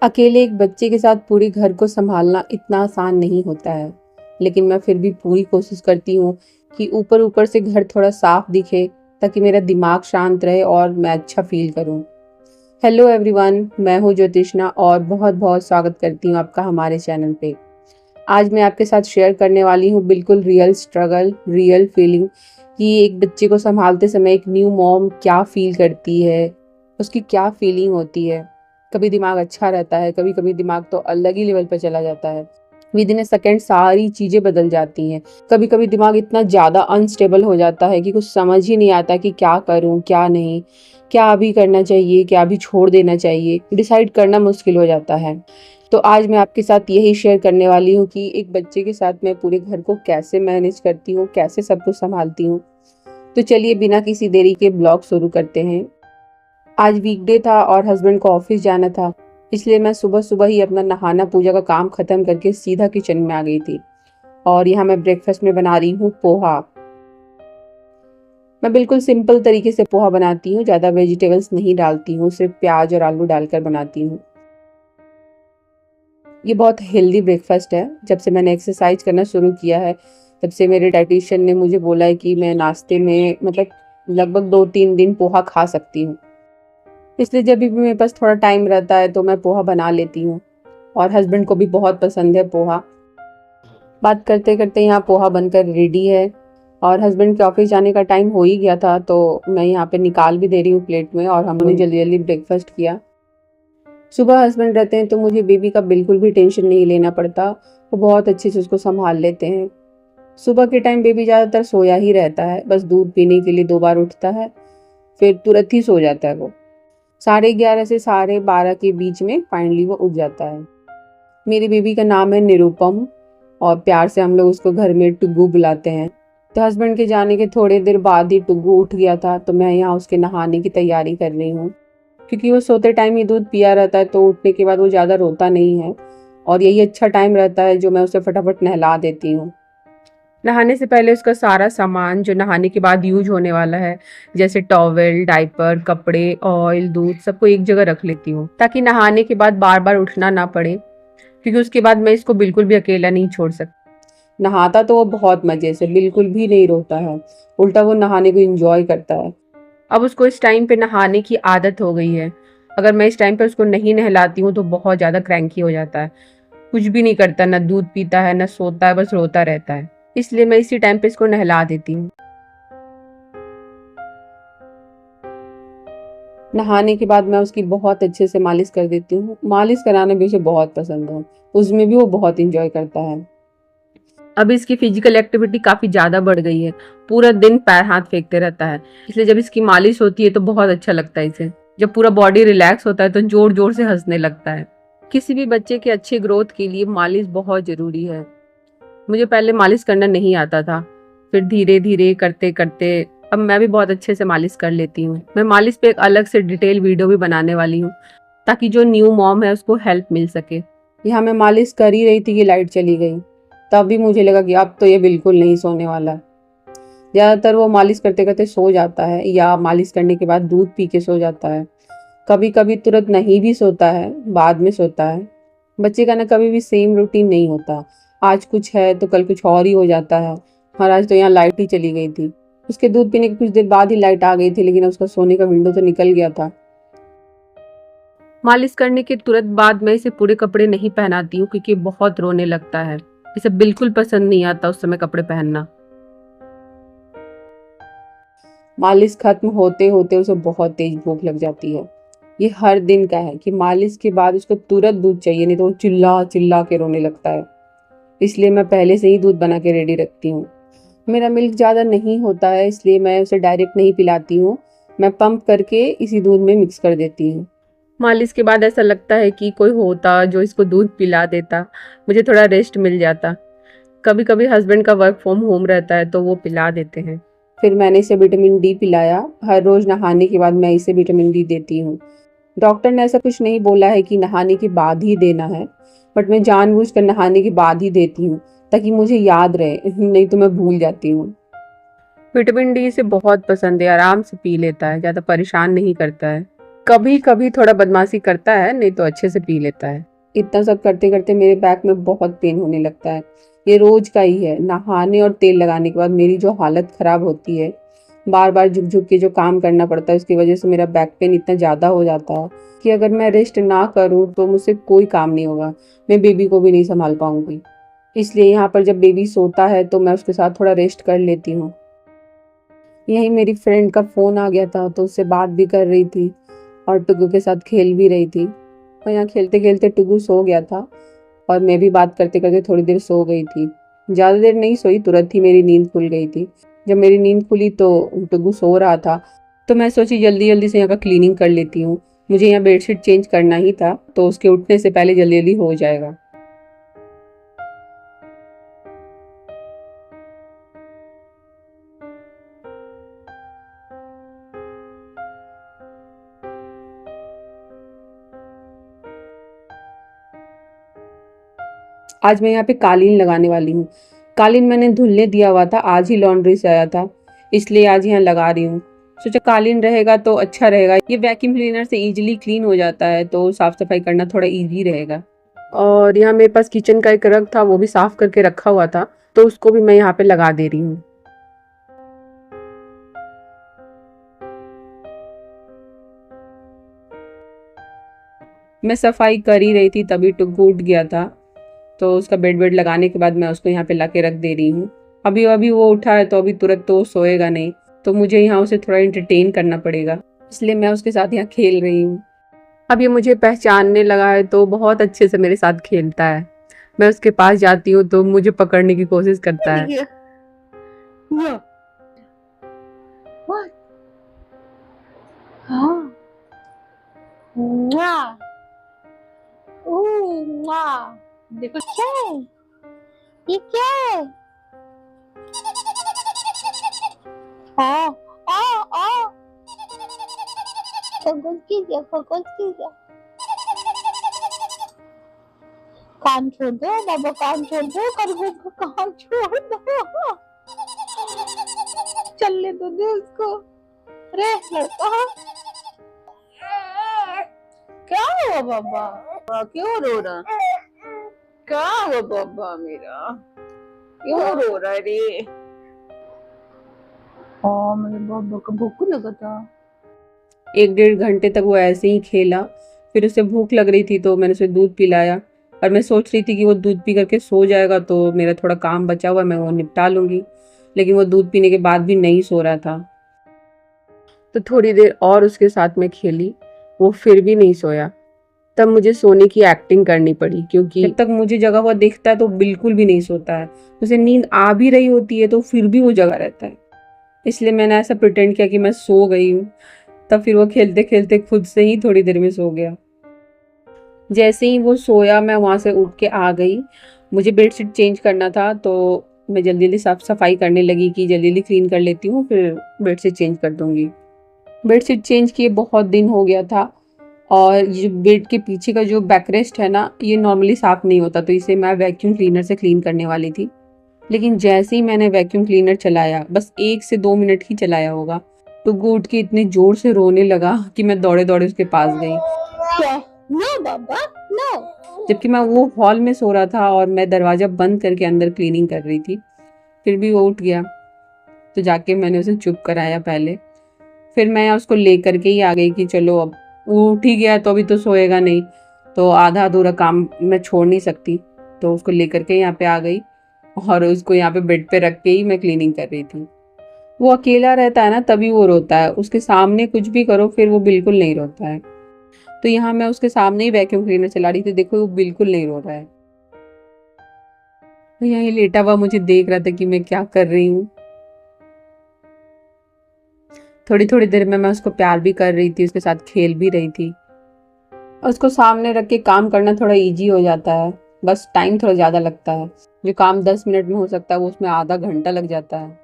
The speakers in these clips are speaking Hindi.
अकेले एक बच्चे के साथ पूरे घर को संभालना इतना आसान नहीं होता है, लेकिन मैं फिर भी पूरी कोशिश करती हूँ कि ऊपर ऊपर से घर थोड़ा साफ दिखे ताकि मेरा दिमाग शांत रहे और मैं अच्छा फील करूँ। हेलो एवरीवन, मैं हूँ ज्योतिष्ना और बहुत बहुत स्वागत करती हूँ आपका हमारे चैनल पे। आज मैं आपके साथ शेयर करने वाली हूँ बिल्कुल रियल स्ट्रगल, रियल फीलिंग कि एक बच्चे को संभालते समय एक न्यू मॉम क्या फील करती है, उसकी क्या फीलिंग होती है। कभी दिमाग अच्छा रहता है, कभी कभी दिमाग तो अलग ही लेवल पर चला जाता है। विद इन ए सेकेंड सारी चीज़ें बदल जाती हैं। कभी कभी दिमाग इतना ज़्यादा अनस्टेबल हो जाता है कि कुछ समझ ही नहीं आता कि क्या करूँ क्या नहीं, क्या अभी करना चाहिए, क्या अभी छोड़ देना चाहिए। डिसाइड करना मुश्किल हो जाता है। तो आज मैं आपके साथ यही शेयर करने वाली हूँ कि एक बच्चे के साथ मैं पूरे घर को कैसे मैनेज करती हूँ, कैसे सब कुछ संभालती हूँ। तो चलिए बिना किसी देरी के ब्लॉग शुरू करते हैं। आज वीकडे था और हस्बैंड को ऑफिस जाना था, इसलिए मैं सुबह सुबह ही अपना नहाना पूजा का काम खत्म करके सीधा किचन में आ गई थी। और यहाँ मैं ब्रेकफास्ट में बना रही हूँ पोहा। मैं बिल्कुल सिंपल तरीके से पोहा बनाती हूँ, ज़्यादा वेजिटेबल्स नहीं डालती हूँ, सिर्फ प्याज और आलू डालकर बनाती हूँ। ये बहुत हेल्दी ब्रेकफास्ट है। जब से मैंने एक्सरसाइज करना शुरू किया है तब से मेरे डाइटिशियन ने मुझे बोला है कि मैं नाश्ते में लगभग 2-3 दिन पोहा खा सकती हूँ। इसलिए जब भी मेरे पास थोड़ा टाइम रहता है तो मैं पोहा बना लेती हूँ और हस्बैंड को भी बहुत पसंद है पोहा। बात करते करते यहाँ पोहा बनकर रेडी है और हस्बैंड के ऑफिस जाने का टाइम हो ही गया था, तो मैं यहाँ पे निकाल भी दे रही हूँ प्लेट में और हमने जल्दी जल्दी ब्रेकफास्ट किया। सुबह हस्बैंड रहते हैं तो मुझे बेबी का बिल्कुल भी टेंशन नहीं लेना पड़ता। वो बहुत अच्छे से उसको संभाल लेते हैं। सुबह के टाइम बेबी ज़्यादातर सोया ही रहता है, बस दूध पीने के लिए 2 बार उठता है, फिर तुरंत ही सो जाता है। वो 11:30 से 12:30 के बीच में फाइनली वो उठ जाता है। मेरी बेबी का नाम है निरुपम और प्यार से हम लोग उसको घर में टुग्गू बुलाते हैं। तो हस्बैंड के जाने के थोड़ी देर बाद ही टुग्गू उठ गया था, तो मैं यहाँ उसके नहाने की तैयारी कर रही हूँ। क्योंकि वो सोते टाइम ही दूध पिया रहता है तो उठने के बाद वो ज़्यादा रोता नहीं है और यही अच्छा टाइम रहता है जो मैं उसे फटाफट नहला देती हूँ। नहाने से पहले उसका सारा सामान जो नहाने के बाद यूज होने वाला है, जैसे टॉवेल, डाइपर, कपड़े, ऑयल, दूध, सबको एक जगह रख लेती हूँ ताकि नहाने के बाद बार बार उठना ना पड़े। क्योंकि उसके बाद मैं इसको बिल्कुल भी अकेला नहीं छोड़ सकती। नहाता तो वो बहुत मजे से, बिल्कुल भी नहीं रोता है, उल्टा वो नहाने को एंजॉय करता है। अब उसको इस टाइम पे नहाने की आदत हो गई है। अगर मैं इस टाइम पे उसको नहीं नहलाती हूँ तो बहुत ज़्यादा क्रैंकी हो जाता है, कुछ भी नहीं करता, ना दूध पीता है ना सोता है, बस रोता रहता है। इसलिए मैं इसी टाइम पे इसको नहला देती हूँ। नहाने के बाद मैं उसकी बहुत अच्छे से मालिश कर देती हूँ। मालिश कराना भी उसे बहुत पसंद है, उसमें भी वो बहुत इंजॉय करता है। अब इसकी फिजिकल एक्टिविटी काफ़ी ज़्यादा बढ़ गई है, पूरा दिन पैर हाथ फेंकते रहता है। इसलिए जब इसकी मालिश होती है तो बहुत अच्छा लगता है इसे। जब पूरा बॉडी रिलैक्स होता है तो जोर जोर से हंसने लगता है। किसी भी बच्चे के अच्छे ग्रोथ के लिए मालिश बहुत ज़रूरी है। मुझे पहले मालिश करना नहीं आता था, फिर धीरे धीरे करते करते अब मैं भी बहुत अच्छे से मालिश कर लेती हूँ। मैं मालिश पे एक अलग से डिटेल वीडियो भी बनाने वाली हूँ ताकि जो न्यू मॉम है उसको हेल्प मिल सके। यहाँ मैं मालिश कर ही रही थी कि लाइट चली गई। तभी मुझे लगा कि अब तो ये बिल्कुल नहीं सोने वाला। ज़्यादातर वो मालिश करते करते सो जाता है या मालिश करने के बाद दूध पी के सो जाता है। कभी कभी तुरंत नहीं भी सोता है, बाद में सोता है। बच्चे का ना कभी भी सेम रूटीन नहीं होता, आज कुछ है तो कल कुछ और ही हो जाता है। और आज तो यहाँ लाइट ही चली गई थी। उसके दूध पीने के कुछ देर बाद ही लाइट आ गई थी, लेकिन उसका सोने का विंडो तो निकल गया था। मालिश करने के तुरंत बाद मैं इसे पूरे कपड़े नहीं पहनाती हूँ क्योंकि बहुत रोने लगता है। इसे बिल्कुल पसंद नहीं आता उस समय कपड़े पहनना। मालिश खत्म होते होते उसे बहुत तेज भूख लग जाती है। ये हर दिन का है कि मालिश के बाद उसको तुरंत दूध चाहिए, नहीं तो वो चिल्ला चिल्ला के रोने लगता है। इसलिए मैं पहले से ही दूध बना के रेडी रखती हूँ। मेरा मिल्क ज़्यादा नहीं होता है, इसलिए मैं उसे डायरेक्ट नहीं पिलाती हूँ। मैं पंप करके इसी दूध में मिक्स कर देती हूँ। मालिश के बाद ऐसा लगता है कि कोई होता जो इसको दूध पिला देता, मुझे थोड़ा रेस्ट मिल जाता। कभी कभी हस्बैंड का वर्क फ्रॉम होम रहता है तो वो पिला देते हैं। फिर मैंने इसे विटामिन डी पिलाया। हर रोज नहाने के बाद मैं इसे विटामिन डी देती हूँ। डॉक्टर ने ऐसा कुछ नहीं बोला है कि नहाने के बाद ही देना है, बट मैं जानबूझकर नहाने के बाद ही देती हूँ ताकि मुझे याद रहे, नहीं तो मैं भूल जाती हूँ। विटामिन डी इसे बहुत पसंद है, आराम से पी लेता है, ज़्यादा परेशान नहीं करता है। कभी कभी थोड़ा बदमाशी करता है, नहीं तो अच्छे से पी लेता है। इतना सब करते करते मेरे बैक में बहुत पेन होने लगता है। ये रोज का ही है। नहाने और तेल लगाने के बाद मेरी जो हालत खराब होती है, बार बार झुक झुक के जो काम करना पड़ता है, उसकी वजह से मेरा बैक पेन इतना ज़्यादा हो जाता है कि अगर मैं रेस्ट ना करूँ तो मुझसे कोई काम नहीं होगा, मैं बेबी को भी नहीं संभाल पाऊंगी। इसलिए यहाँ पर जब बेबी सोता है तो मैं उसके साथ थोड़ा रेस्ट कर लेती हूँ। यहीं मेरी फ्रेंड का फ़ोन आ गया था, तो उससे बात भी कर रही थी और टुगू के साथ खेल भी रही थी। और यहाँ खेलते खेलते टुगू सो गया था और मैं भी बात करते करते थोड़ी देर सो गई थी। ज़्यादा देर नहीं सोई, तुरंत ही मेरी नींद खुल गई थी। जब मेरी नींद खुली तो टुगू सो रहा था, तो मैं सोची जल्दी जल्दी से यहाँ का क्लीनिंग कर लेती हूँ। मुझे यहाँ बेडशीट चेंज करना ही था, तो उसके उठने से पहले जल्दी जल्दी हो जाएगा। आज मैं यहाँ पे कालीन लगाने वाली हूँ। कालीन मैंने धुलने दिया हुआ था, आज ही लॉन्ड्री से आया था, इसलिए आज यहाँ लगा रही हूँ। सोचा कालीन रहेगा तो अच्छा रहेगा, ये वैक्यूम क्लीनर से इजीली क्लीन हो जाता है, तो साफ सफाई करना थोड़ा इजी रहेगा। और यहाँ मेरे पास किचन का एक रग था, वो भी साफ करके रखा हुआ था, तो उसको भी मैं यहाँ पे लगा दे रही हूँ। मैं सफाई कर ही रही थी तभी टुकू उठ गया था, तो उसका बेड वेड लगाने के बाद मैं उसको यहाँ पे ला के रख दे रही हूँ। अभी अभी वो उठा है तो अभी तुरंत तो सोएगा नहीं, तो मुझे यहाँ उसे थोड़ा इंटरटेन करना पड़ेगा, इसलिए मैं उसके साथ यहाँ खेल रही हूँ। अब ये मुझे पहचानने लगा है तो बहुत अच्छे से मेरे साथ खेलता है। मैं उसके पास जाती हूँ तो मुझे पकड़ने की कोशिश करता है। देखो क्या है, ये क्या है? आ, आ, आ, खरगोश की गया, खरगोश की गया। कान छोड़ दो बाबा, कान छोड़ दो, खरगोश को कान छोड़ दो। चलने दो दे उसको। अरे लड़का, क्या हुआ बाबा? क्यों रो रहा? क्या हुआ बाबा मेरा? क्यों रो रहा है रे? हाँ, मेरे बाबा का भूख लगा था। 1-1.5 घंटे तक वो ऐसे ही खेला, फिर उसे भूख लग रही थी तो मैंने उसे दूध पिलाया। और मैं सोच रही थी कि वो दूध पी करके सो जाएगा तो मेरा थोड़ा काम बचा हुआ मैं वो निपटा लूंगी, लेकिन वो दूध पीने के बाद भी नहीं सो रहा था। तो थोड़ी देर और उसके साथ में खेली, वो फिर भी नहीं सोया। तब मुझे सोने की एक्टिंग करनी पड़ी, क्योंकि जब तक मुझे जगा हुआ दिखता है तो बिल्कुल भी नहीं सोता है। उसे नींद आ भी रही होती है तो फिर भी वो जगा रहता है। इसलिए मैंने ऐसा प्रिटेंड किया कि मैं सो गई हूँ। तब फिर वो खेलते खेलते खुद से ही थोड़ी देर में सो गया। जैसे ही वो सोया मैं वहाँ से उठ के आ गई। मुझे बेडशीट चेंज करना था, तो मैं जल्दी जल्दी साफ सफाई करने लगी कि जल्दी जल्दी क्लीन कर लेती हूँ, फिर बेडशीट चेंज कर दूंगी। बेडशीट चेंज किए बहुत दिन हो गया था, और ये बेड के पीछे का जो बैकरेस्ट है ना, ये नॉर्मली साफ नहीं होता, तो इसे मैं वैक्यूम क्लीनर से क्लीन करने वाली थी। लेकिन जैसे ही मैंने वैक्यूम क्लीनर चलाया, बस 1 से 2 मिनट ही चलाया होगा, तो वो उठ के इतने जोर से रोने लगा कि मैं दौड़े दौड़े उसके पास गई। क्या? नो बाबा, नो। जबकि मैं वो हॉल में सो रहा था और मैं दरवाजा बंद करके अंदर क्लीनिंग कर रही थी। फिर भी वो उठ गया, तो जाके मैंने उसे चुप कराया पहले। फिर मैं उसको लेकर के ही आ गई कि चलो अब वो उठ ही गया तो अभी तो सोएगा नहीं, तो आधा अधूरा काम मैं छोड़ नहीं सकती। तो उसको लेकर के यहाँ पे आ गई और उसको यहाँ पे बेड पे रख के ही मैं क्लीनिंग कर रही थी। वो अकेला रहता है ना, तभी वो रोता है। उसके सामने कुछ भी करो फिर वो बिल्कुल नहीं रोता है। तो यहाँ मैं उसके सामने ही वैक्यूम क्लीनर चला रही थी, देखो वो बिल्कुल नहीं रो रहा है। तो यहीं लेटा हुआ मुझे देख रहा था कि मैं क्या कर रही हूँ। थोड़ी थोड़ी देर में मैं उसको प्यार भी कर रही थी, उसके साथ खेल भी रही थी। उसको सामने रख के काम करना थोड़ा इजी हो जाता है, बस टाइम थोड़ा ज़्यादा लगता है। जो काम 10 मिनट में हो सकता है वो उसमें आधा घंटा लग जाता है।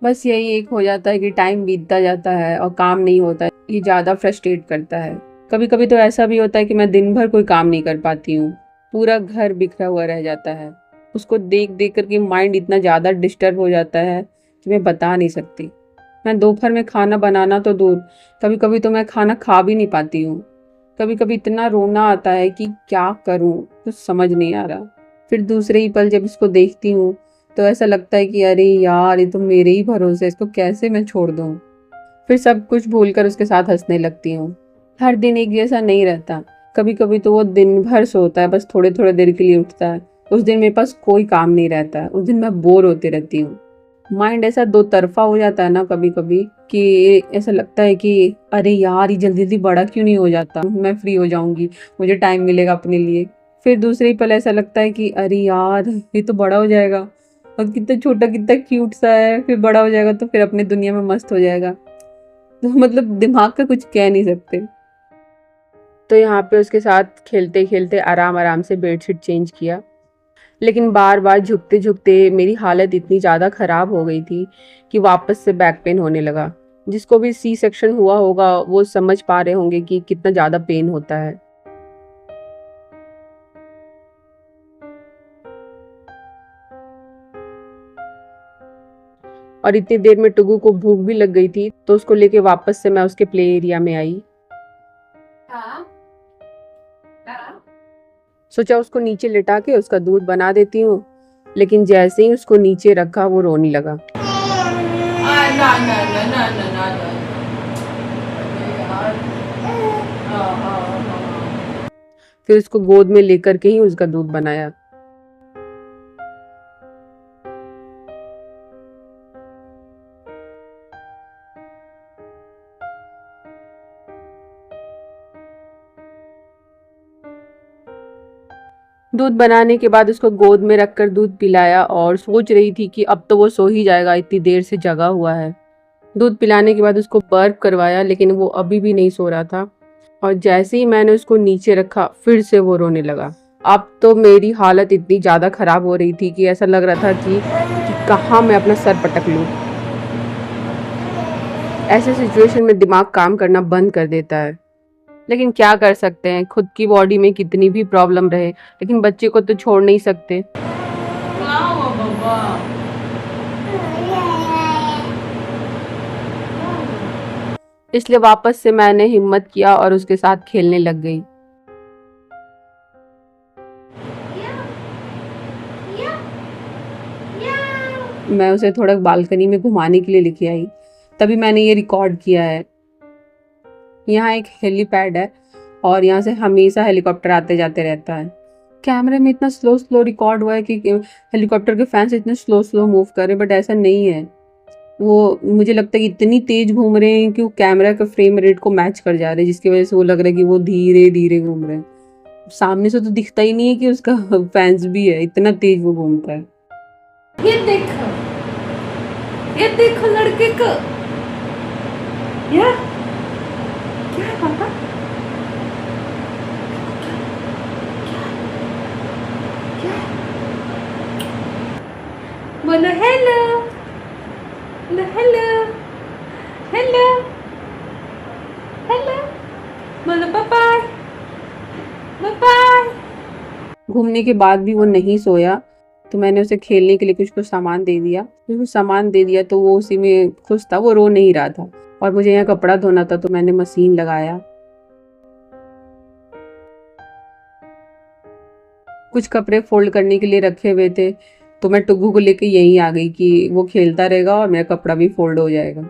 बस यही एक हो जाता है कि टाइम बीतता जाता है और काम नहीं होता है, ये ज़्यादा फ्रस्ट्रेट करता है। कभी कभी तो ऐसा भी होता है कि मैं दिन भर कोई काम नहीं कर पाती हूँ, पूरा घर बिखरा हुआ रह जाता है। उसको देख देख करके माइंड इतना ज़्यादा डिस्टर्ब हो जाता है कि मैं बता नहीं सकती। मैं दोपहर में खाना बनाना तो दूर, कभी कभी तो मैं खाना खा भी नहीं पाती हूँ। कभी कभी इतना रोना आता है कि क्या करूँ, कुछ समझ नहीं आ रहा। फिर दूसरे ही पल जब इसको देखती हूँ तो ऐसा लगता है कि अरे यार, ये तो मेरे ही भरोसे है, इसको कैसे मैं छोड़ दूँ। फिर सब कुछ भूलकर उसके साथ हंसने लगती हूँ। हर दिन एक जैसा नहीं रहता। कभी कभी तो वो दिन भर सोता है, बस थोड़े थोड़े देर के लिए उठता है। उस दिन मेरे पास कोई काम नहीं रहता है, उस दिन मैं बोर होती रहती हूँ। माइंड ऐसा दो तरफा हो जाता है ना कभी कभी, कि ऐसा लगता है कि अरे यार, ये जल्दी जल्दी बड़ा क्यों नहीं हो जाता, मैं फ्री हो जाऊंगी, मुझे टाइम मिलेगा अपने लिए। फिर दूसरे ही पल ऐसा लगता है कि अरे यार, ये तो बड़ा हो जाएगा और कितना छोटा कितना क्यूट सा है, फिर बड़ा हो जाएगा तो फिर अपनी दुनिया में मस्त हो जाएगा। तो मतलब दिमाग का कुछ कह नहीं सकते। तो यहाँ पे उसके साथ खेलते खेलते आराम आराम से बेडशीट चेंज किया, लेकिन बार बार झुकते झुकते मेरी हालत इतनी ज़्यादा ख़राब हो गई थी कि वापस से बैक पेन होने लगा। जिसको भी सी सेक्शन हुआ होगा वो समझ पा रहे होंगे कि कितना ज़्यादा पेन होता है। और इतनी देर में टुगु को भूख भी लग गई थी, तो उसको लेके वापस से मैं उसके प्ले एरिया में आई। सोचा उसको नीचे लिटा के उसका दूध बना देती हूँ, लेकिन जैसे ही उसको नीचे रखा वो रोने लगा। फिर उसको गोद में लेकर के ही उसका दूध बनाया। दूध बनाने के बाद उसको गोद में रखकर दूध पिलाया और सोच रही थी कि अब तो वो सो ही जाएगा, इतनी देर से जगा हुआ है। दूध पिलाने के बाद उसको बर्प करवाया, लेकिन वो अभी भी नहीं सो रहा था। और जैसे ही मैंने उसको नीचे रखा फिर से वो रोने लगा। अब तो मेरी हालत इतनी ज़्यादा ख़राब हो रही थी कि ऐसा लग रहा था कि कहाँ मैं अपना सर पटक लूँ। ऐसे सिचुएशन में दिमाग काम करना बंद कर देता है, लेकिन क्या कर सकते हैं, खुद की बॉडी में कितनी भी प्रॉब्लम रहे, लेकिन बच्चे को तो छोड़ नहीं सकते। इसलिए वापस से मैंने हिम्मत किया और उसके साथ खेलने लग गई। मैं उसे थोड़ा बालकनी में घुमाने के लिए लेके आई, तभी मैंने ये रिकॉर्ड किया है। यहाँ एक हेलीपैड है और यहाँ से हमेशा हेलीकॉप्टर आते जाते रहता है। कैमरे में इतना स्लो स्लो रिकॉर्ड हुआ है कि हेलीकॉप्टर के फैंस इतने स्लो स्लो मूव कर रहे हैं, बट ऐसा नहीं है। वो मुझे लगता है कि इतनी तेज घूम रहे हैं कि वो कैमरा का फ्रेम रेट को मैच कर जा रहे हैं, जिसकी वजह से वो लग रहा है कि वो धीरे धीरे घूम रहे हैं। सामने से तो दिखता ही नहीं है कि उसका फैंस भी है, इतना तेज वो घूमता है। ये देखो लड़के को, क्या है पापा? बोलो hello, hello hello hello hello, बोलो बाय बाय बाय बाय। घूमने के बाद भी वो नहीं सोया, तो मैंने उसे खेलने के लिए कुछ सामान दे दिया। कुछ सामान दे दिया तो वो उसी में खुश था, वो रो नहीं रहा था। और मुझे यहाँ कपड़ा धोना था तो मैंने मशीन लगाया। कुछ कपड़े फोल्ड करने के लिए रखे हुए थे, तो मैं टुगु को लेके यहीं आ गई कि वो खेलता रहेगा और मेरा कपड़ा भी फोल्ड हो जाएगा।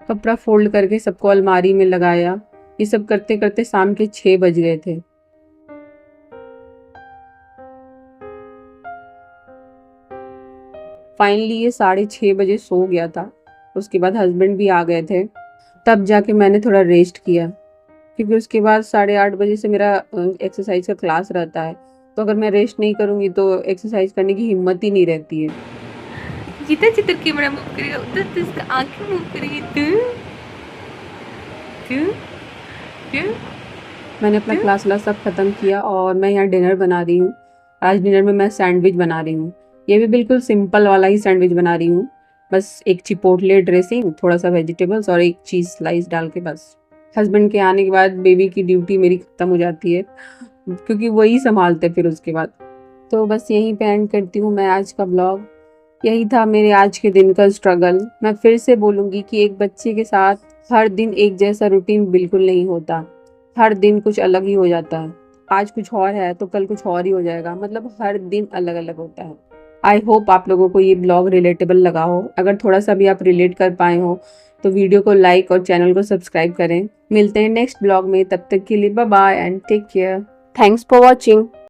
कपड़ा फोल्ड करके सबको अलमारी में लगाया। ये सब करते करते शाम के 6 बज गए थे। फाइनली ये 6:30 बजे सो गया था। उसके बाद हस्बैंड भी आ गए थे, तब जाके मैंने थोड़ा रेस्ट किया, क्योंकि उसके बाद 8:30 बजे से मेरा एक्सरसाइज का क्लास रहता है। तो अगर मैं रेस्ट नहीं करूँगी तो एक्सरसाइज करने की हिम्मत ही नहीं रहती है। जितना चित्र कैमरा मूव करेगा उतना तो इसका आंखें मूव करेगी। मैंने अपना क्लास सब खत्म किया और मैं यहाँ डिनर बना रही हूँ। आज डिनर में मैं सैंडविच बना रही हूँ। ये भी बिल्कुल सिंपल वाला ही सैंडविच बना रही हूँ, बस एक चिपोटले ड्रेसिंग, थोड़ा सा वेजिटेबल्स और एक चीज़ स्लाइस डाल के बस। हस्बैंड के आने के बाद बेबी की ड्यूटी मेरी खत्म हो जाती है, क्योंकि वही संभालते फिर उसके बाद। तो बस यहीं पे एंड करती हूँ मैं आज का ब्लॉग। यही था मेरे आज के दिन का स्ट्रगल। मैं फिर से बोलूँगी कि एक बच्चे के साथ हर दिन एक जैसा रूटीन बिल्कुल नहीं होता, हर दिन कुछ अलग ही हो जाता है। आज कुछ और है तो कल कुछ और ही हो जाएगा, मतलब हर दिन अलग अलग होता है। आई होप आप लोगों को ये ब्लॉग रिलेटेबल लगा हो। अगर थोड़ा सा भी आप रिलेट कर पाए हो तो वीडियो को लाइक और चैनल को सब्सक्राइब करें। मिलते हैं नेक्स्ट ब्लॉग में, तब तक के लिए bye bye and take care. Thanks for watching.